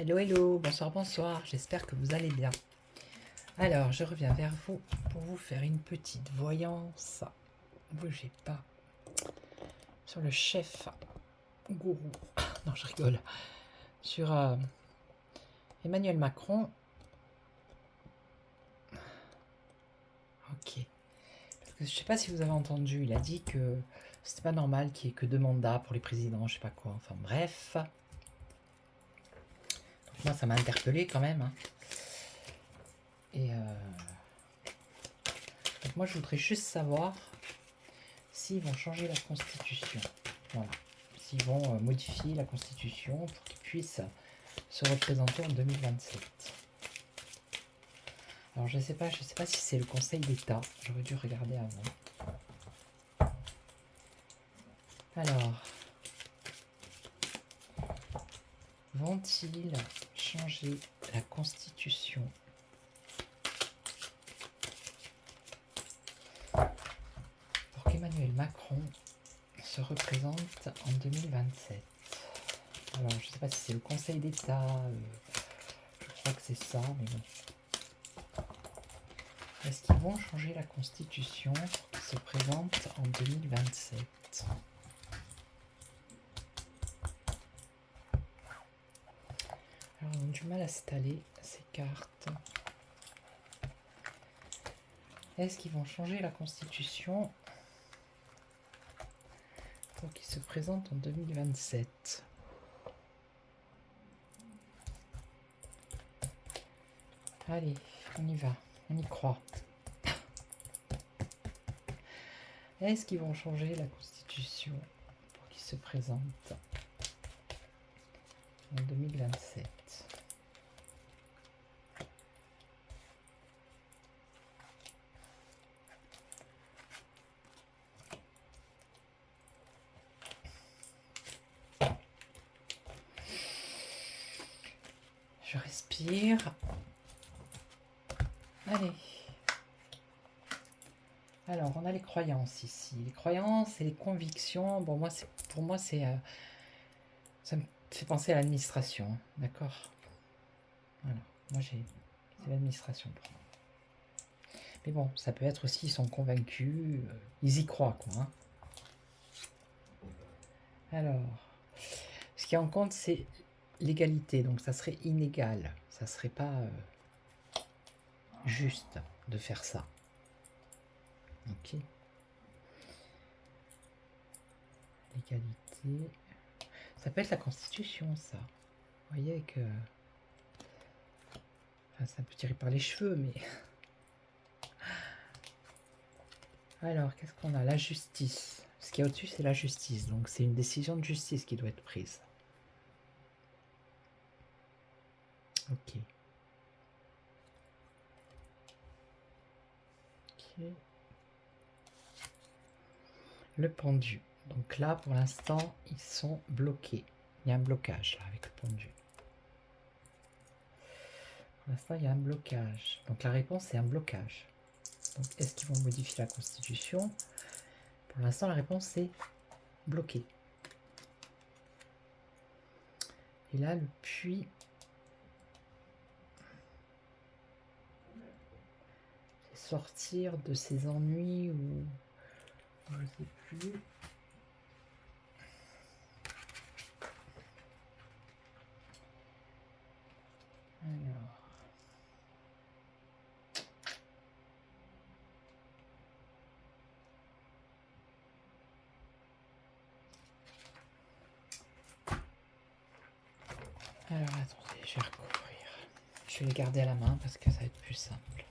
Hello, hello, bonsoir, bonsoir, j'espère que vous allez bien. Alors, je reviens vers vous pour vous faire une petite voyance. Bougez pas. Sur le chef gourou. Non, je rigole. Sur Emmanuel Macron. Ok. Parce que je sais pas si vous avez entendu, il a dit que c'était pas normal qu'il y ait que 2 mandats pour les présidents, je sais pas quoi. Enfin bref. Donc, moi, ça m'a interpellé quand même. Hein. Et donc moi, je voudrais juste savoir s'ils vont changer la Constitution. Voilà. S'ils vont modifier la Constitution pour qu'ils puissent se représenter en 2027. Alors je sais pas si c'est le Conseil d'État. J'aurais dû regarder avant. Alors, vont-ils changer la Constitution pour qu'Emmanuel Macron se représente en 2027? Alors je sais pas si c'est le Conseil d'État. Je crois que c'est ça, mais bon. Est-ce qu'ils vont changer la Constitution pour qu'il se présente en 2027? Alors, on a du mal à installer ces cartes. Est-ce qu'ils vont changer la Constitution pour qu'il se présente en 2027? Allez, on y va, on y croit. Est-ce qu'ils vont changer la Constitution pour qu'il se présente en 2027? Je respire. Allez. Alors, on a les croyances ici. Les croyances et les convictions. Bon, pour moi, ça me fait penser à l'administration. D'accord. Voilà. Moi, c'est l'administration pour moi. Mais bon, ça peut être aussi, ils sont convaincus. Ils y croient, quoi. Hein. Alors, ce qui en compte, c'est l'égalité. Donc, ça serait inégal. Ça serait pas juste de faire ça. Ok. L'égalité. Ça peut être la Constitution, ça. Vous voyez que... Enfin, ça peut tirer par les cheveux, mais... Alors, qu'est-ce qu'on a? La justice. Ce qui est au-dessus, c'est la justice. Donc, c'est une décision de justice qui doit être prise. Ok. Ok. Le pendu. Donc là, pour l'instant, ils sont bloqués. Il y a un blocage, là, avec le pendu. Pour l'instant, il y a un blocage. Donc la réponse, c'est un blocage. Donc, est-ce qu'ils vont modifier la Constitution? Pour l'instant, la réponse, c'est bloqué. Et là, le puits... c'est sortir de ses ennuis ou... je ne sais plus... Alors... Alors, attendez, je vais recouvrir. Je vais les garder à la main parce que ça va être plus simple.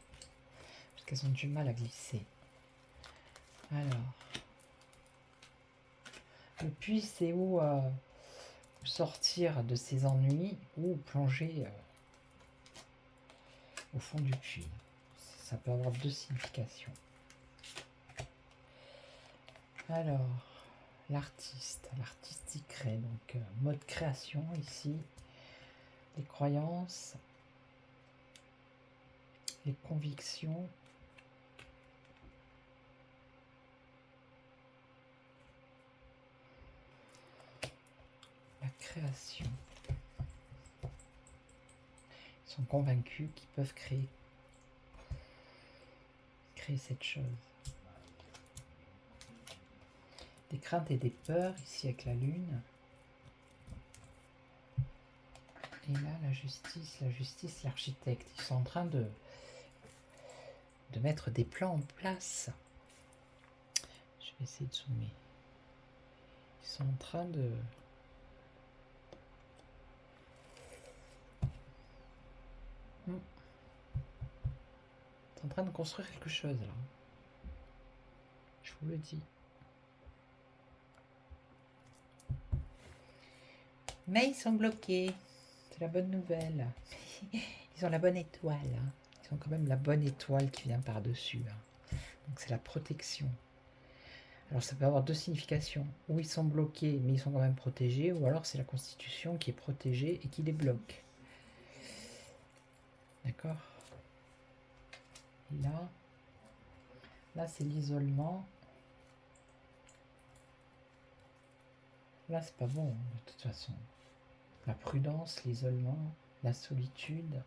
Parce qu'elles ont du mal à glisser. Alors... le puits, c'est où sortir de ses ennuis ou plonger au fond du puits. Ça peut avoir deux significations. Alors, l'artiste y crée. Donc, mode création ici. Les croyances, les convictions. La création. sont convaincus qu'ils peuvent créer cette chose. Des craintes et des peurs, ici avec la lune. Et là, la justice, l'architecte, ils sont en train de mettre des plans en place. Je vais essayer de zoomer. Ils sont en train de... Ils sont en train de construire quelque chose, là. Je vous le dis. Mais ils sont bloqués. C'est la bonne nouvelle. Ils ont la bonne étoile. Hein. Ils ont quand même la bonne étoile qui vient par-dessus. Hein. Donc c'est la protection. Alors ça peut avoir deux significations. Ou ils sont bloqués, mais ils sont quand même protégés, ou alors c'est la Constitution qui est protégée et qui les bloque. D'accord? Là c'est l'isolement. Là c'est pas bon, de toute façon. La prudence, l'isolement, la solitude.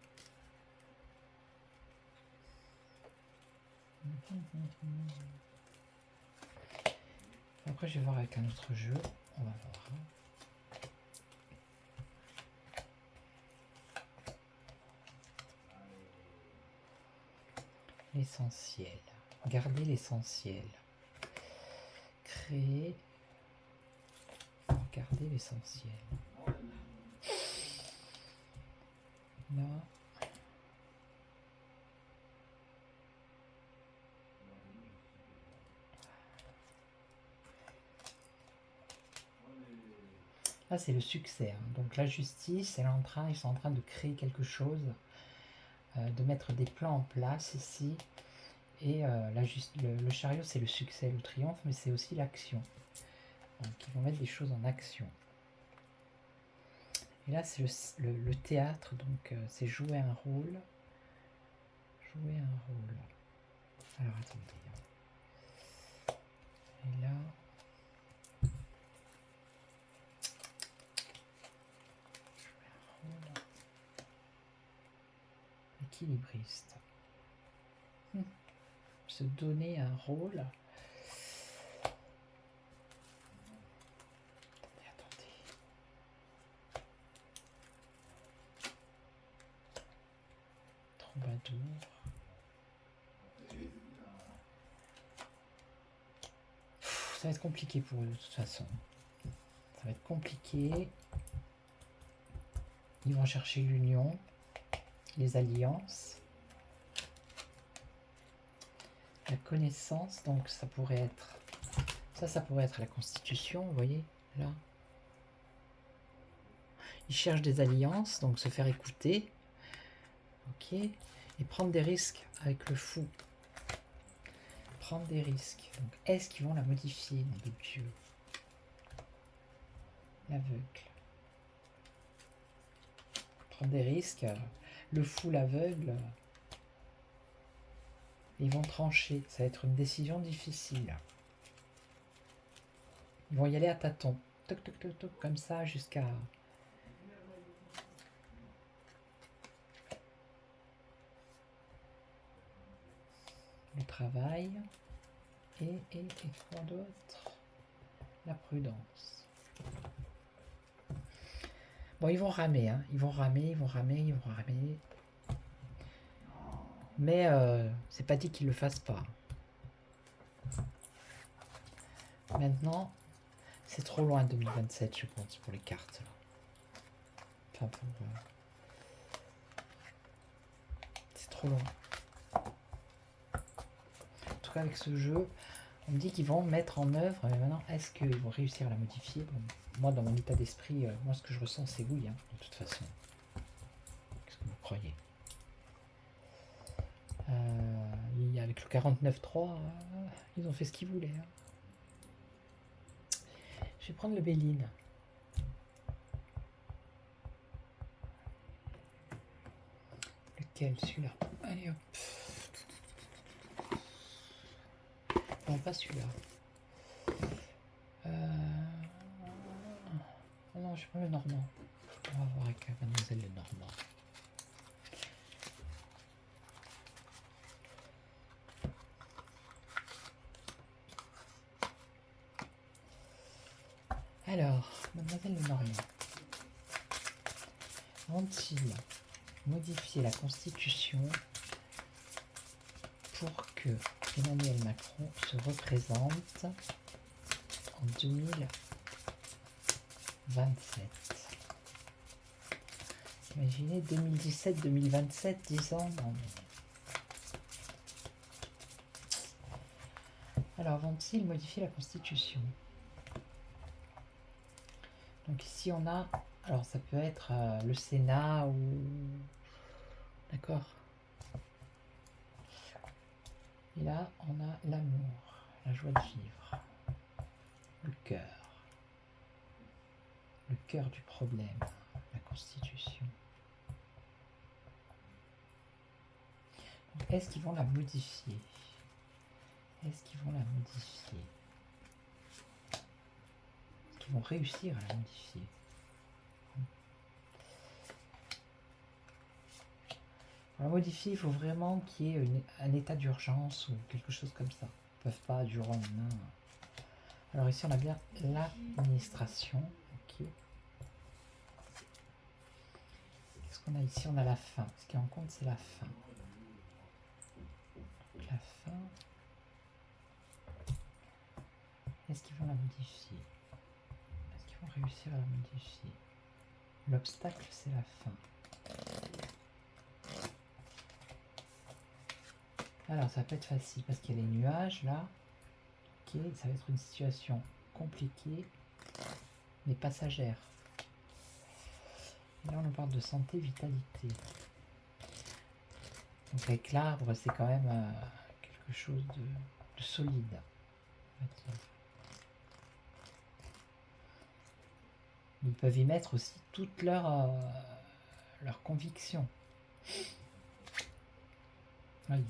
Après, je vais voir avec un autre jeu. On va voir. L'essentiel. Garder l'essentiel. Créer. Garder l'essentiel. Là. Là, c'est le succès. Hein. Donc la justice, ils sont en train de créer quelque chose, de mettre des plans en place ici. Et le chariot, c'est le succès, le triomphe, mais c'est aussi l'action. Donc ils vont mettre des choses en action. Et là, c'est le théâtre, donc c'est jouer un rôle. Jouer un rôle. Alors attendez. Et là... Équilibriste. Se donner un rôle. Attendez. Troubadour. Ça va être compliqué pour eux de toute façon. Ça va être compliqué. Ils vont chercher l'union, les alliances, la connaissance. Donc ça pourrait être ça pourrait être la Constitution, vous voyez là. Ils cherchent des alliances, donc se faire écouter, ok, et prendre des risques avec le fou. Prendre des risques. Donc est-ce qu'ils vont la modifier, mon Dieu? L'aveugle. Prendre des risques, le fou, l'aveugle, ils vont trancher. Ça va être une décision difficile. Ils vont y aller à tâtons. Toc, toc, toc, toc, comme ça, jusqu'à... Le travail. Et quoi d'autre? La prudence. Bon, ils vont ramer, hein. Ils vont ramer. Mais c'est pas dit qu'ils le fassent pas. Maintenant, c'est trop loin 2027, je pense, pour les cartes. Enfin, c'est trop loin. En tout cas, avec ce jeu, on me dit qu'ils vont mettre en œuvre. Mais maintenant, est-ce qu'ils vont réussir à la modifier? Bon, moi, dans mon état d'esprit, moi, ce que je ressens, c'est oui, hein, de toute façon. Qu'est-ce que vous croyez? Avec le 49.3, ils ont fait ce qu'ils voulaient. Hein. Je vais prendre le Béline. Lequel? Celui-là. Allez hop. Non, pas celui-là. Oh non, je prends le Normand. On va voir avec Mademoiselle le Normand. Mademoiselle Lenormand, vont-ils modifier la Constitution pour que Emmanuel Macron se représente en 2027? Imaginez 2017-2027, 10 ans. Non, mais... Alors, vont-ils modifier la Constitution? Donc ici, on a... Alors, ça peut être le Sénat ou... D'accord. Et là, on a l'amour, la joie de vivre, le cœur du problème, la Constitution. Donc, est-ce qu'ils vont la modifier? Est-ce qu'ils vont la modifier? Est-ce qu'ils vont réussir à la modifier? Pour la modifier, il faut vraiment qu'il y ait un état d'urgence ou quelque chose comme ça. Ils ne peuvent pas du jour au lendemain. Alors ici, on a bien l'administration. Ok. Qu'est-ce qu'on a ici? On a la fin. Ce qui est en compte, c'est la fin. Donc, la fin. Est-ce qu'ils vont la modifier? Est-ce qu'ils vont réussir à la modifier? L'obstacle, c'est la fin. Alors, ça peut être facile parce qu'il y a les nuages là. Ok, ça va être une situation compliquée, mais passagère. Et là, on nous parle de santé, vitalité. Donc, avec l'arbre, c'est quand même quelque chose de solide. Ils peuvent y mettre aussi toute leur conviction. Aïe.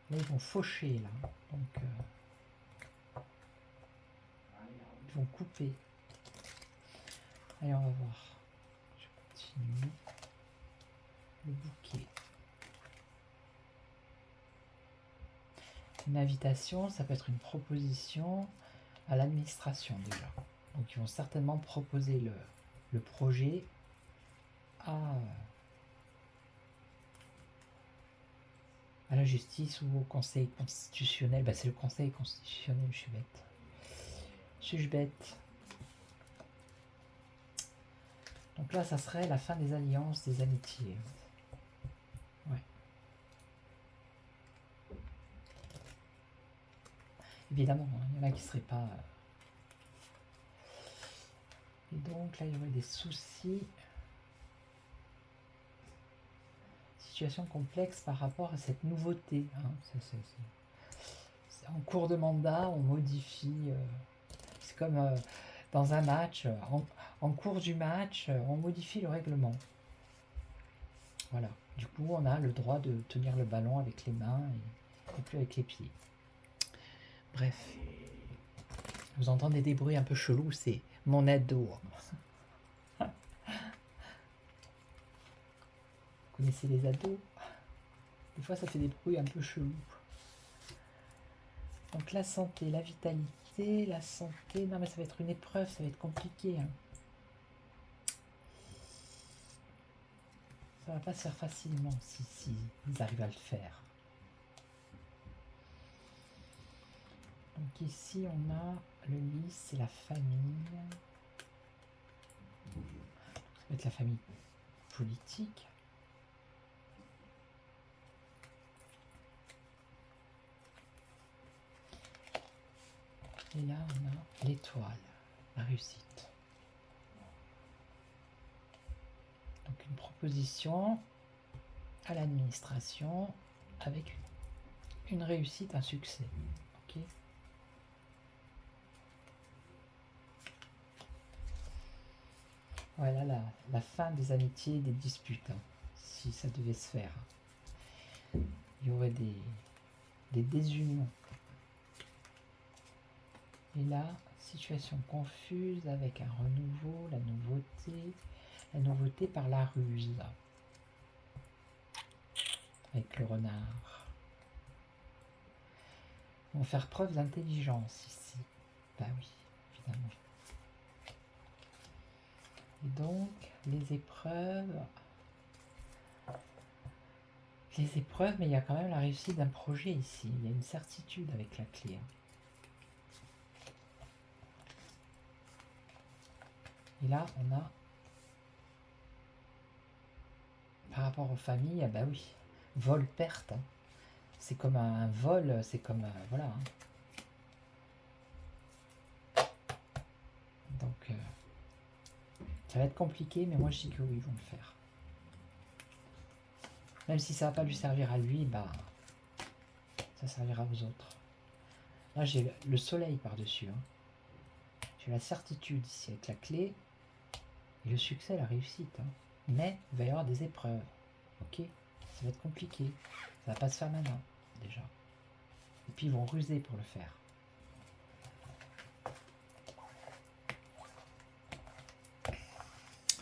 Là, ils vont faucher, là. Donc, ils vont couper. Allez, on va voir. Je continue. Le bouquet. Une invitation, ça peut être une proposition à l'administration, déjà. Donc, ils vont certainement proposer le projet à la justice ou au conseil constitutionnel. Bah, c'est le conseil constitutionnel, je suis bête. Suis-je bête? Donc là, ça serait la fin des alliances, des amitiés. Ouais. Évidemment, hein, il y en a qui ne seraient pas... Et donc là, il y aurait des soucis. Situation complexe par rapport à cette nouveauté. Hein. C'est en cours de mandat, on modifie... c'est comme dans un match, en cours du match, on modifie le règlement. Voilà. Du coup, on a le droit de tenir le ballon avec les mains et plus avec les pieds. Bref. Vous entendez des bruits un peu chelous, c'est mon ado. Vous connaissez les ados? Des fois, ça fait des bruits un peu chelous. Donc la santé, la vitalité, la santé... Non, mais ça va être une épreuve, ça va être compliqué. Hein. Ça va pas se faire facilement si ils arrivent à le faire. Donc ici, on a le lys, c'est la famille. Ça va être la famille politique. Et là, on a l'étoile, la réussite. Donc une proposition à l'administration avec une réussite, un succès. Ok. Voilà la fin des amitiés et des disputes, hein, si ça devait se faire. Il y aurait des désunions. Et là, situation confuse avec un renouveau, la nouveauté par la ruse. avec le renard. Ils vont faire preuve d'intelligence ici. Bah oui, évidemment. Et donc, les épreuves... mais il y a quand même la réussite d'un projet ici. Il y a une certitude avec la clé. Et là, on a... Par rapport aux familles, ah bah oui, vol-perte. C'est comme un vol, c'est comme... voilà. Donc, ça va être compliqué, mais moi je dis que oui, ils vont le faire. Même si ça va pas lui servir à lui, bah, ça servira aux autres. Là, j'ai le soleil par-dessus. J'ai la certitude ici avec la clé. Et le succès, la réussite. Mais il va y avoir des épreuves. Ok? Ça va être compliqué. Ça va pas se faire maintenant, déjà. Et puis ils vont ruser pour le faire.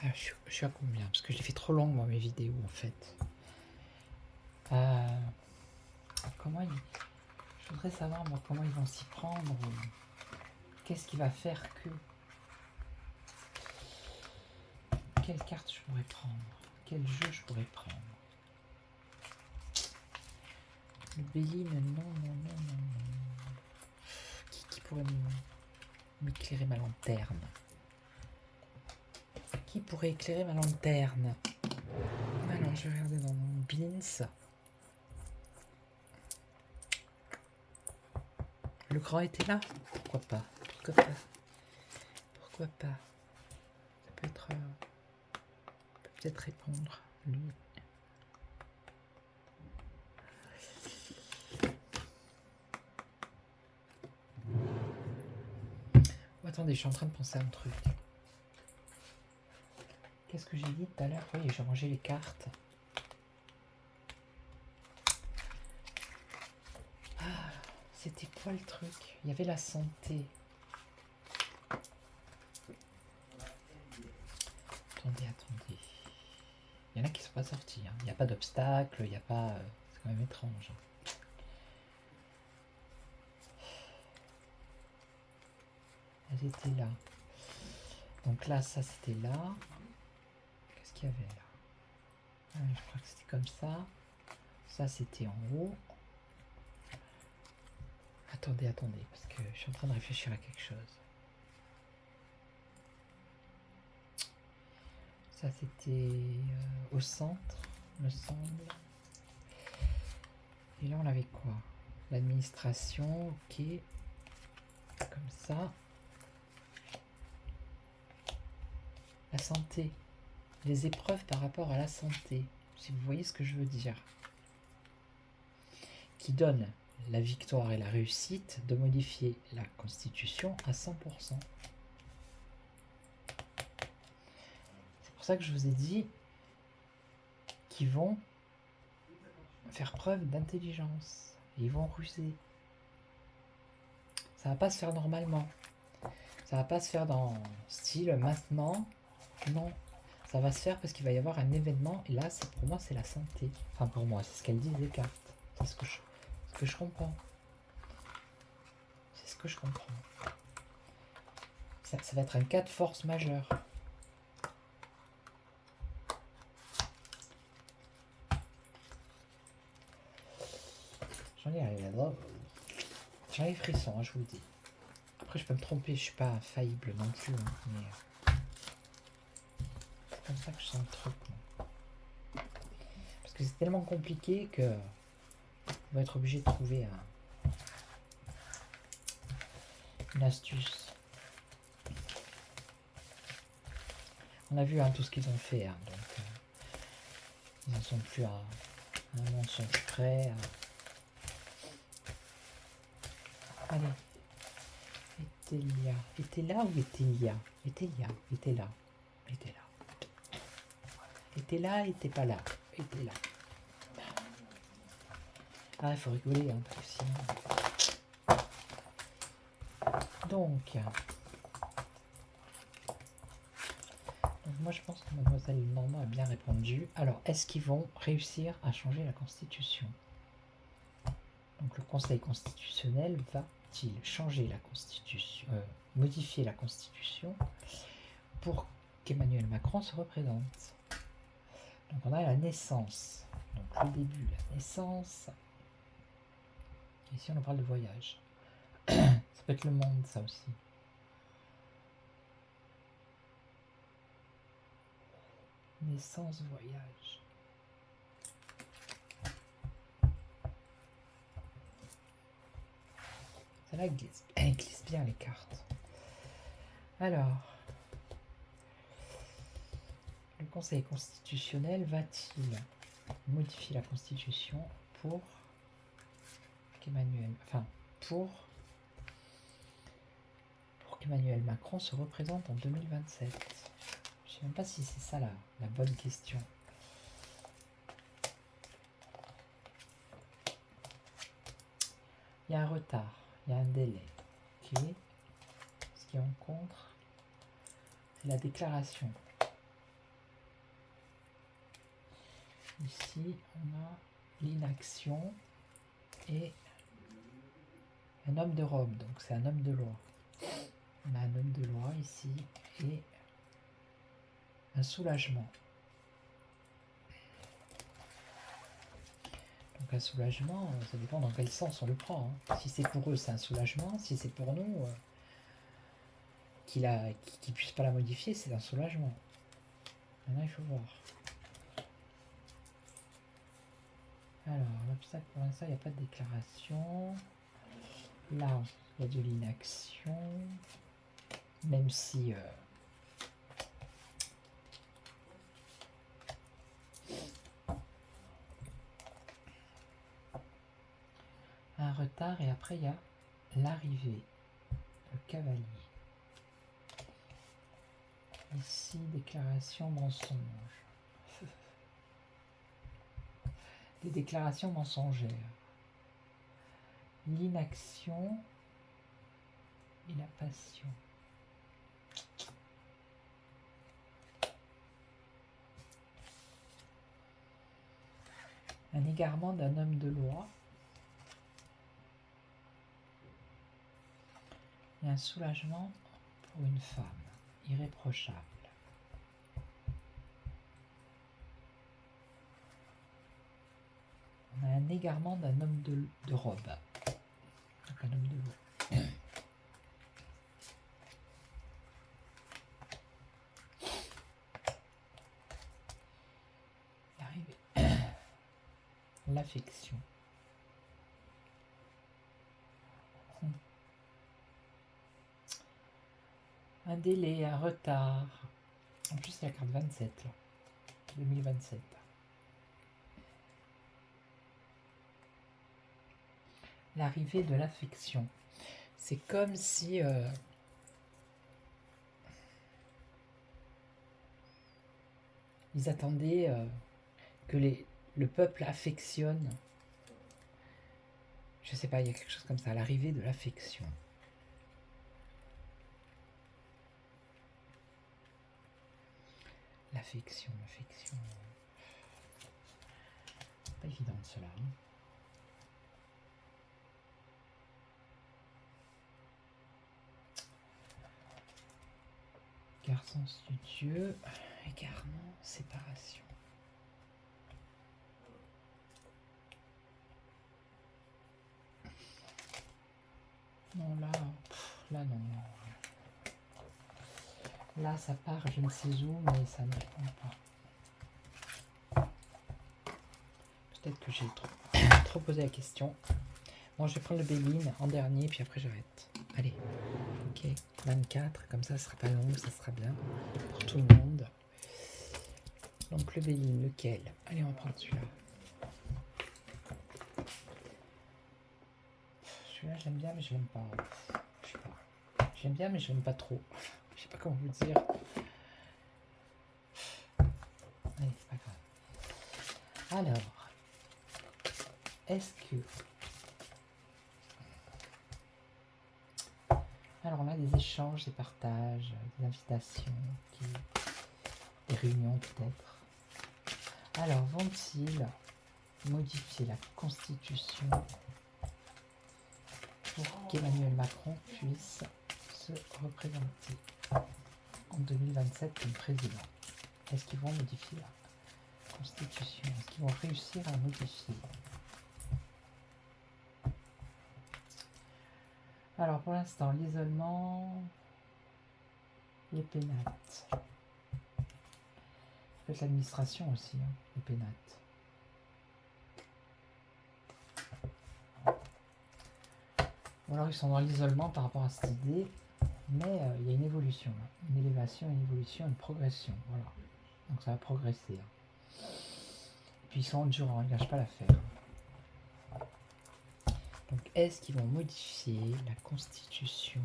Ah, je suis à combien? Parce que je l'ai fait trop long, moi, mes vidéos, en fait. Comment ils... Je voudrais savoir, moi, comment ils vont s'y prendre. Qu'est-ce qui va faire que... Quelle carte je pourrais prendre? Quel jeu je pourrais prendre? Le Béline, non. Qui pourrait m'éclairer ma lanterne? Qui pourrait éclairer ma lanterne? Alors, je vais regarder dans mon Beans. Le grand était là? Pourquoi pas? Pourquoi pas? Pourquoi pas? Ça peut être... peut-être répondre, lui. Oh, attendez, je suis en train de penser à un truc. Qu'est-ce que j'ai dit tout à l'heure? Oui, j'ai rangé les cartes. Ah, c'était quoi le truc? Il y avait la santé. Attendez. Il y en a qui ne sont pas sortis. Il n'y a pas d'obstacle, il n'y a pas... c'est quand même étrange. Elle était là. Donc là, ça c'était là. Qu'est-ce qu'il y avait là? Je crois que c'était comme ça. Ça c'était en haut. Attendez, parce que je suis en train de réfléchir à quelque chose. Ça c'était au centre, me semble. Et là on avait quoi? L'administration, ok. Comme ça. La santé. Les épreuves par rapport à la santé. Si vous voyez ce que je veux dire. Qui donne la victoire et la réussite de modifier la Constitution à 100%. C'est pour ça que je vous ai dit qu'ils vont faire preuve d'intelligence. Et ils vont ruser. Ça va pas se faire normalement. Ça va pas se faire dans style maintenant. Non. Ça va se faire parce qu'il va y avoir un événement. Et là, pour moi, c'est la santé. Enfin, pour moi, c'est ce qu'elles disent les cartes. C'est ce que je comprends. C'est ce que je comprends. Ça va être un cas de force majeure. J'en ai les frissons, je vous le dis. Après, je peux me tromper, je suis pas faillible non plus. Mais c'est comme ça que je sens le truc. Parce que c'est tellement compliqué que on va être obligé de trouver une astuce. On a vu tout ce qu'ils ont fait, donc ils n'en sont plus à un mensonge près. Allez. Était là ou Etelia? Était là. Était là, était pas là. Était là. Ah, il faut rigoler, parce que sinon... Donc moi je pense que mademoiselle Normand a bien répondu. Alors, est-ce qu'ils vont réussir à changer la Constitution? Donc le Conseil constitutionnel va-t-il changer la Constitution, modifier la Constitution pour qu'Emmanuel Macron se représente? Donc on a la naissance, donc le début, la naissance. Ici on parle de voyage. Ça peut être le monde, ça aussi. Naissance, voyage. Celle-là glisse bien les cartes. Alors, le Conseil constitutionnel va-t-il modifier la Constitution pour qu'Emmanuel Macron se représente en 2027? Je ne sais même pas si c'est ça la bonne question. Il y a un retard, il y a un délai. Ok. Ce qui en contre, c'est la déclaration. Ici, on a l'inaction et un homme de robe, donc c'est un homme de loi. On a un homme de loi ici et un soulagement. Donc un soulagement, ça dépend dans quel sens on le prend. Hein. Si c'est pour eux, c'est un soulagement. Si c'est pour nous, qu'ils ne puissent pas la modifier, c'est un soulagement. Maintenant, il faut voir. Alors, l'obstacle pour l'instant, il n'y a pas de déclaration. Là, il y a de l'inaction. Même si... un retard et après, il y a l'arrivée. Le cavalier. Ici, déclaration mensonge. Des déclarations mensongères. L'inaction et la passion. Un égarement d'un homme de loi. Et un soulagement pour une femme irréprochable. On a un égarement d'un homme de robe. Donc un homme de loi. L'arrivée. L'affection. Un délai, un retard. En plus, c'est la carte 27, là. 2027. L'arrivée de l'affection. C'est comme si... ils attendaient que le peuple affectionne. Je sais pas, il y a quelque chose comme ça. L'arrivée de l'affection. L'affection. Pas évident cela. Hein. Garçon studieux, égarement, séparation. Non, là non. Là, ça part, je ne sais où, mais ça ne répond pas. Peut-être que j'ai trop posé la question. Bon, je vais prendre le Béline en dernier, puis après j'arrête. Allez, ok, 24, comme ça, ce sera pas long, ça sera bien pour tout le monde. Donc le Béline, lequel? Allez, on va prendre celui-là. Celui-là, j'aime bien, mais je l'aime pas. Je sais pas. J'aime bien, mais je l'aime pas trop. Je sais pas comment vous dire. Allez, c'est pas grave. Alors, est-ce que... Alors, on a des échanges, des partages, des invitations. réunion peut-être. Alors, vont-ils modifier la Constitution pour qu'Emmanuel Macron puisse se représenter en 2027 comme président? Est-ce qu'ils vont modifier la Constitution? Est-ce qu'ils vont réussir à modifier? Alors pour l'instant, l'isolement, les pénates. Peut-être l'administration aussi, hein, les pénates. Ou alors ils sont dans l'isolement par rapport à cette idée, mais il y a une évolution, là. Une élévation, une évolution, une progression. Voilà. Donc ça va progresser. Hein. Puis ils sont endurants, ils ne lâchent pas l'affaire. Donc est-ce qu'ils vont modifier la Constitution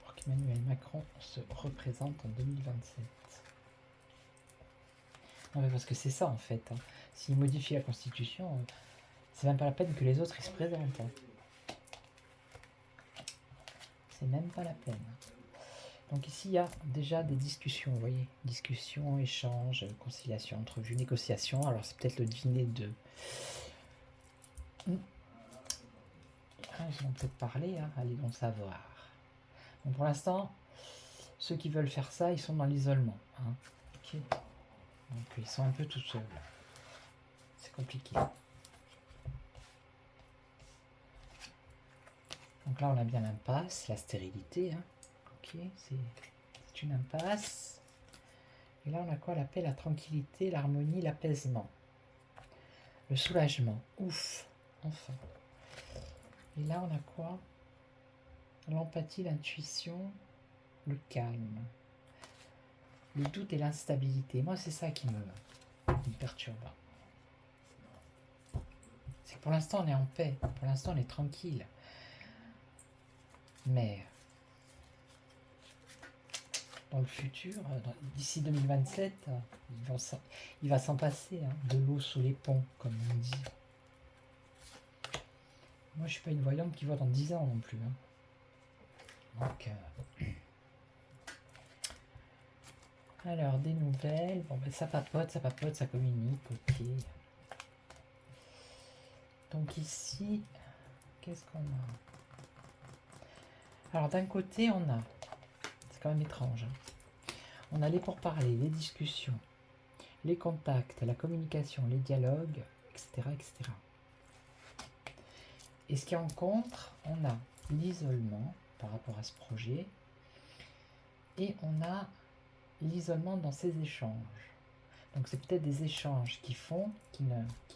pour qu'Emmanuel Macron se représente en 2027? Non mais parce que c'est ça en fait. Hein. S'ils modifient la Constitution, c'est même pas la peine que les autres ils se présentent. Hein. C'est même pas la peine. Donc ici, il y a déjà des discussions, vous voyez, discussions, échanges, conciliation, entrevues, négociations. Alors c'est peut-être le dîner de... Ah, ils vont peut-être parler, hein, allez donc savoir. Bon, pour l'instant, ceux qui veulent faire ça, ils sont dans l'isolement. Hein. Okay. Donc ils sont un peu tout seuls. C'est compliqué. Donc là, on a bien l'impasse, la stérilité. Hein. Ok, c'est une impasse. Et là, on a quoi? La paix, la tranquillité, l'harmonie, l'apaisement. Le soulagement. Ouf, enfin. Et là, on a quoi? L'empathie, l'intuition, le calme. Le doute et l'instabilité. Moi, c'est ça qui me perturbe. C'est que pour l'instant, on est en paix. Pour l'instant, on est tranquille. Mais dans le futur, d'ici 2027, il va s'en passer hein, de l'eau sous les ponts, comme on dit. Moi, je suis pas une voyante qui voit dans 10 ans non plus. Hein. Donc, alors, des nouvelles. Bon, ben, ça papote, ça communique. Ok. Donc ici, qu'est-ce qu'on a? Alors, d'un côté, on a... C'est quand même étrange. Hein. On a les pourparlers, les discussions, les contacts, la communication, les dialogues, etc. etc. Et ce qui est en contre, on a l'isolement par rapport à ce projet et on a l'isolement dans ces échanges. Donc c'est peut-être des échanges qui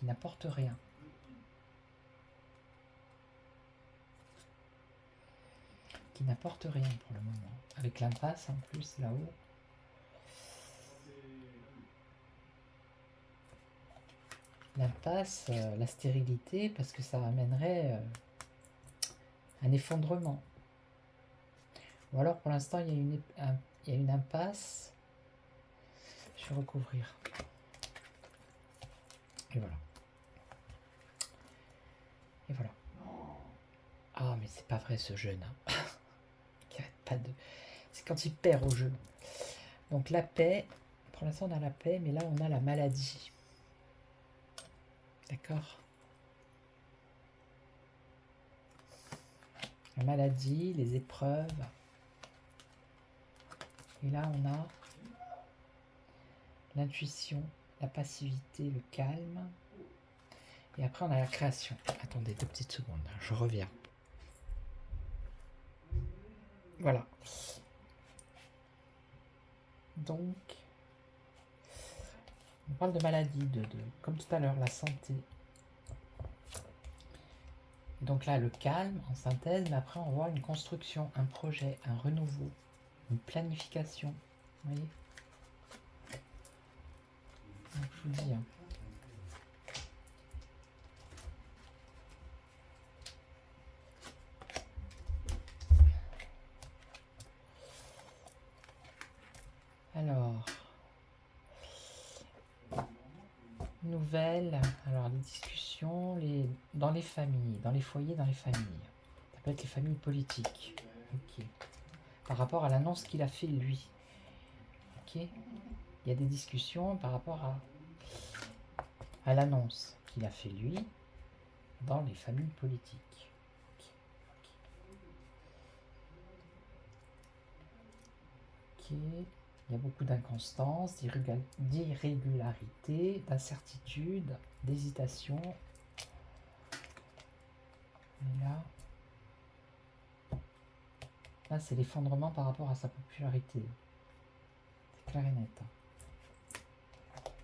n'apportent rien. Qui n'apportent rien pour le moment. Avec l'impasse en plus là-haut. L'impasse, la stérilité, parce que ça amènerait un effondrement. Ou alors pour l'instant il y a une impasse. Je vais recouvrir. Et voilà. Et voilà. Ah mais c'est pas vrai ce jeune. Hein. Il arrête pas de... C'est quand il perd au jeu. Donc la paix, pour l'instant on a la paix, mais là on a la maladie. D'accord? La maladie, les épreuves. Et là on a l'intuition, la passivité, le calme. Et après on a la création. Attendez 2 petites secondes, hein, je reviens. Voilà. Donc, on parle de maladie, comme tout à l'heure, la santé. Donc là, le calme en synthèse, mais après on voit une construction, un projet, un renouveau, une planification. Vous voyez? Donc, je vous dis. Hein. Alors, nouvelles, alors les discussions dans les familles, dans les foyers, dans les familles. Ça avec les familles politiques. Ok. Par rapport à l'annonce qu'il a fait lui. Ok. Il y a des discussions par rapport à l'annonce qu'il a fait lui dans les familles politiques. Ok. Il y a beaucoup d'inconstance, d'irrégularité, d'incertitude, d'hésitation. Et là c'est l'effondrement par rapport à sa popularité. C'est clair et net.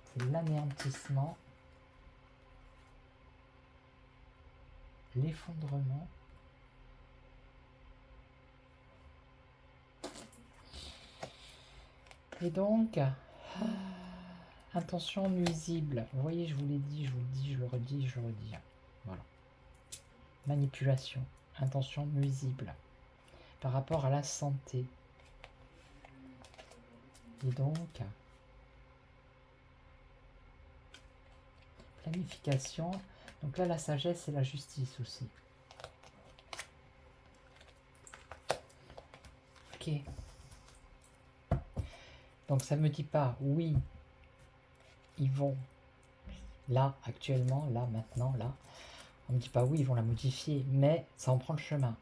C'est l'anéantissement, l'effondrement. Et donc, intention nuisible. Vous voyez, je vous l'ai dit, je vous le dis, je le redis, je le redis. Voilà. Manipulation, intention nuisible par rapport à la santé. Et donc, planification. Donc là, la sagesse et la justice aussi. Ok. Donc ça ne me dit pas, oui, ils vont, là, actuellement, là, maintenant, là. On ne me dit pas, oui, ils vont la modifier, mais ça en prend le chemin.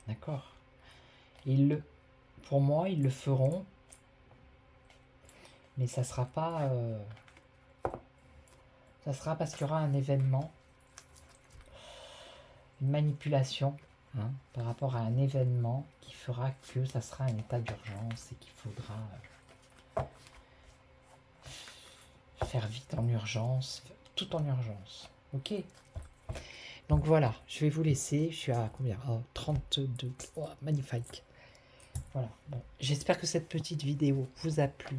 D'accord. Pour moi, ils le feront, mais ça sera pas... ça sera parce qu'il y aura un événement, une manipulation, hein, par rapport à un événement qui fera que ça sera un état d'urgence et qu'il faudra faire vite en urgence, tout en urgence. Ok. Donc voilà, je vais vous laisser. Je suis à combien? 32. Oh, magnifique. Voilà. Bon, j'espère que cette petite vidéo vous a plu.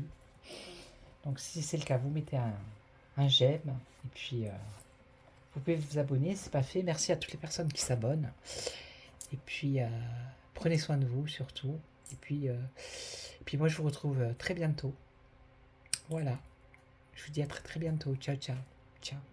Donc si c'est le cas, vous mettez un j'aime. Et puis, vous pouvez vous abonner, c'est pas fait. Merci à toutes les personnes qui s'abonnent. Et puis, prenez soin de vous surtout. Et puis moi, je vous retrouve très bientôt. Voilà. Je vous dis à très très bientôt. Ciao, ciao. Ciao.